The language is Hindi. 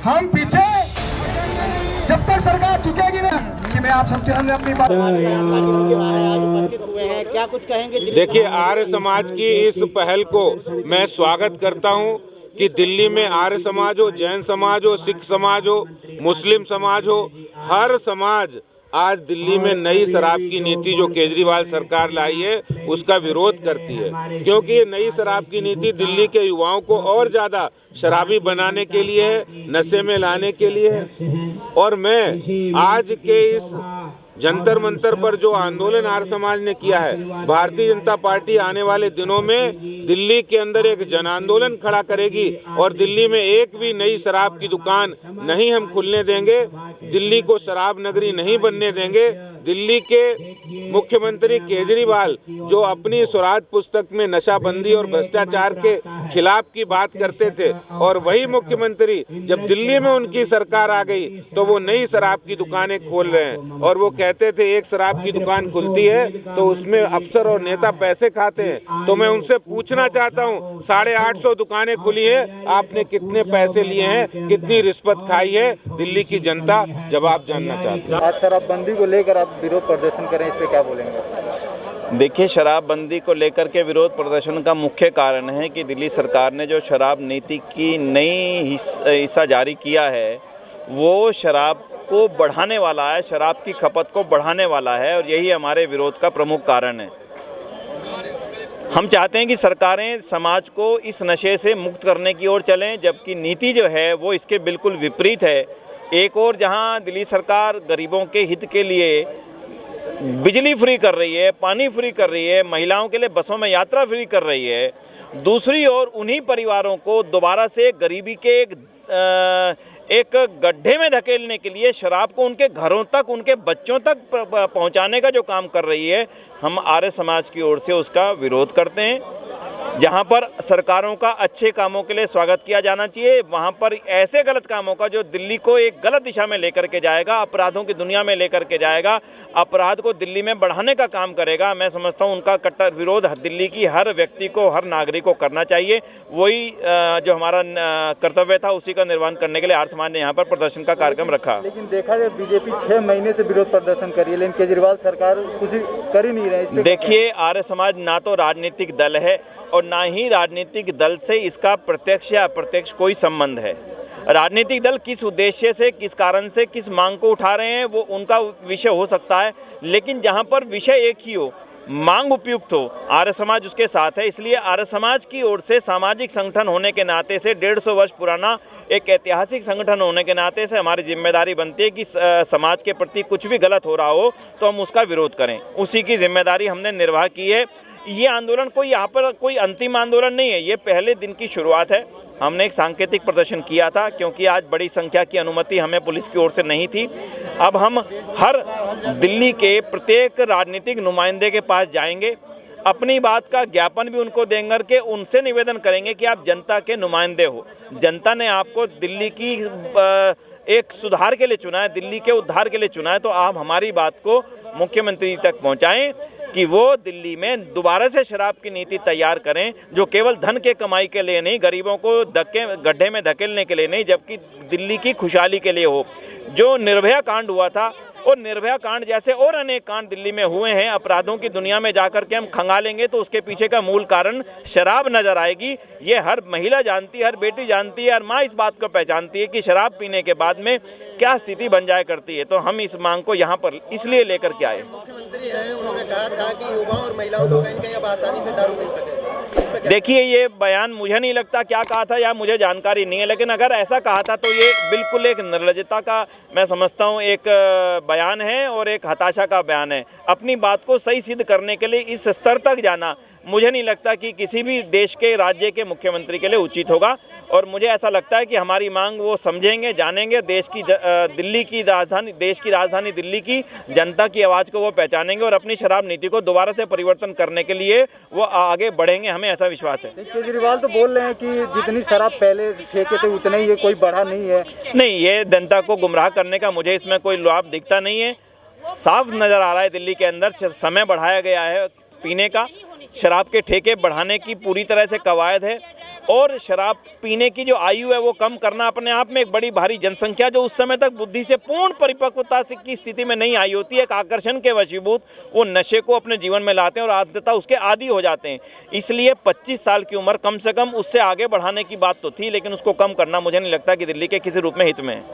हम पीछे जब तक सरकार झुकेगी ना कि मैं आप सबसे हमने अपनी बात क्या कुछ कहेंगे? देखिए, आर्य समाज की इस पहल को मैं स्वागत करता हूं कि दिल्ली में आर्य समाज हो, जैन समाज हो, सिख समाज हो, मुस्लिम समाज हो, हर समाज आज दिल्ली में नई शराब की नीति जो केजरीवाल सरकार लाई है उसका विरोध करती है, क्योंकि ये नई शराब की नीति दिल्ली के युवाओं को और ज़्यादा शराबी बनाने के लिए है, नशे में लाने के लिए है। और मैं आज के इस जंतर मंतर पर जो आंदोलन आर्य समाज ने किया है, भारतीय जनता पार्टी आने वाले दिनों में दिल्ली के अंदर एक जन आंदोलन खड़ा करेगी और दिल्ली में एक भी नई शराब की दुकान नहीं हम खुलने देंगे, दिल्ली को शराब नगरी नहीं बनने देंगे। दिल्ली के मुख्यमंत्री केजरीवाल जो अपनी स्वराज पुस्तक में नशाबंदी और भ्रष्टाचार के खिलाफ की बात करते थे, और वही मुख्यमंत्री जब दिल्ली में उनकी सरकार आ गई तो वो नई शराब की दुकानें खोल रहे हैं। और वो कहते थे एक शराब की दुकान खुलती है तो उसमें अफसर और नेता पैसे खाते हैं। तो मैं उनसे पूछना चाहता हूँ, 850 दुकानें खुली हैं, आपने कितने पैसे लिए हैं, कितनी रिश्वत खाई है? दिल्ली की जनता जवाब जानना चाहती है। आज शराबबंदी को लेकर आप विरोध प्रदर्शन करें, इस पे क्या बोलेंगे? देखिए, शराबबंदी को लेकर के विरोध प्रदर्शन का मुख्य कारण है कि दिल्ली सरकार ने जो शराब नीति की नई हिस्सा जारी किया है वो शराब को बढ़ाने वाला है, शराब की खपत को बढ़ाने वाला है, और यही हमारे विरोध का प्रमुख कारण है। हम चाहते हैं कि सरकारें समाज को इस नशे से मुक्त करने की ओर चलें, जबकि नीति जो है वो इसके बिल्कुल विपरीत है। एक और जहां दिल्ली सरकार गरीबों के हित के लिए बिजली फ्री कर रही है, पानी फ्री कर रही है, महिलाओं के लिए बसों में यात्रा फ्री कर रही है, दूसरी ओर उन्हीं परिवारों को दोबारा से गरीबी के एक गड्ढे में धकेलने के लिए शराब को उनके घरों तक, उनके बच्चों तक पहुंचाने का जो काम कर रही है, हम आर्य समाज की ओर से उसका विरोध करते हैं। जहां पर सरकारों का अच्छे कामों के लिए स्वागत किया जाना चाहिए, वहां पर ऐसे गलत कामों का जो दिल्ली को एक गलत दिशा में लेकर के जाएगा, अपराधों की दुनिया में लेकर के जाएगा, अपराध को दिल्ली में बढ़ाने का काम करेगा, मैं समझता हूं उनका कट्टर विरोध दिल्ली की हर व्यक्ति को, हर नागरिक को करना चाहिए। वही जो हमारा कर्तव्य था उसी का निर्वहन करने के लिए आर्य समाज ने यहाँ पर प्रदर्शन का कार्यक्रम रखा। लेकिन देखा जाए बीजेपी 6 महीने से विरोध प्रदर्शन कर रही है, लेकिन केजरीवाल सरकार कुछ कर ही नहीं रहे। देखिए, आर्य समाज ना तो राजनीतिक दल है और ना ही राजनीतिक दल से इसका प्रत्यक्ष या अप्रत्यक्ष कोई संबंध है। राजनीतिक दल किस उद्देश्य से, किस कारण से, किस मांग को उठा रहे हैं वो उनका विषय हो सकता है, लेकिन जहां पर विषय एक ही हो, मांग उपयुक्त हो, आर्य समाज उसके साथ है। इसलिए आर्य समाज की ओर से सामाजिक संगठन होने के नाते से, 150 वर्ष पुराना एक ऐतिहासिक संगठन होने के नाते से हमारी जिम्मेदारी बनती है कि समाज के प्रति कुछ भी गलत हो रहा हो तो हम उसका विरोध करें। उसी की जिम्मेदारी हमने निर्वाह की है। ये आंदोलन कोई यहाँ पर कोई अंतिम आंदोलन नहीं है, ये पहले दिन की शुरुआत है। हमने एक सांकेतिक प्रदर्शन किया था क्योंकि आज बड़ी संख्या की अनुमति हमें पुलिस की ओर से नहीं थी। अब हम हर दिल्ली के प्रत्येक राजनीतिक नुमाइंदे के पास जाएंगे, अपनी बात का ज्ञापन भी उनको देंगे कि उनसे निवेदन करेंगे कि आप जनता के नुमाइंदे हो, जनता ने आपको दिल्ली की एक सुधार के लिए चुना है, दिल्ली के उद्धार के लिए चुना है, तो आप हमारी बात को मुख्यमंत्री तक पहुंचाएं कि वो दिल्ली में दोबारा से शराब की नीति तैयार करें जो केवल धन के कमाई के लिए नहीं, गरीबों को गड्ढे में धकेलने के लिए नहीं, जबकि दिल्ली की खुशहाली के लिए हो। जो निर्भया कांड हुआ था और निर्भया कांड जैसे और अनेक कांड दिल्ली में हुए हैं, अपराधों की दुनिया में जाकर के हम खंगालेंगे तो उसके पीछे का मूल कारण शराब नजर आएगी। ये हर महिला जानती है, हर बेटी जानती है, हर माँ इस बात को पहचानती है कि शराब पीने के बाद में क्या स्थिति बन जाया करती है। तो हम इस मांग को यहाँ पर इसलिए लेकर के आए। मुख्यमंत्री हैं, उन्होंने कहा था कि युवा और महिलाओं को कहीं अब आसानी से दारू मिल सके। देखिए, ये बयान मुझे नहीं लगता क्या कहा था या मुझे जानकारी नहीं है, लेकिन अगर ऐसा कहा था तो ये बिल्कुल एक निर्लजता का मैं समझता हूँ एक बयान है और एक हताशा का बयान है। अपनी बात को सही सिद्ध करने के लिए इस स्तर तक जाना मुझे नहीं लगता कि किसी भी देश के राज्य के मुख्यमंत्री के लिए उचित होगा। और मुझे ऐसा लगता है कि हमारी मांग वो समझेंगे, जानेंगे, देश की राजधानी दिल्ली की जनता की आवाज़ को वो पहचानेंगे और अपनी शराब नीति को दोबारा से परिवर्तन करने के लिए वो आगे बढ़ेंगे, हमें ऐसा विश्वास है। केजरीवाल तो बोल रहे हैं कि जितनी शराब पहले फेंके थे उतना ही, ये कोई बढ़ा नहीं है। नहीं, ये जनता को गुमराह करने का मुझे इसमें कोई लाभ दिखता नहीं है। साफ नज़र आ रहा है दिल्ली के अंदर समय बढ़ाया गया है पीने का, शराब के ठेके बढ़ाने की पूरी तरह से कवायद है और शराब पीने की जो आयु है वो कम करना अपने आप में एक बड़ी भारी जनसंख्या जो उस समय तक बुद्धि से पूर्ण परिपक्वता की स्थिति में नहीं आई होती है, एक आकर्षण के वशीभूत वो नशे को अपने जीवन में लाते हैं और अंततः उसके आदी हो जाते हैं। इसलिए 25 साल की उम्र कम से कम उससे आगे बढ़ाने की बात तो थी, लेकिन उसको कम करना मुझे नहीं लगता कि दिल्ली के किसी रूप में हित में है।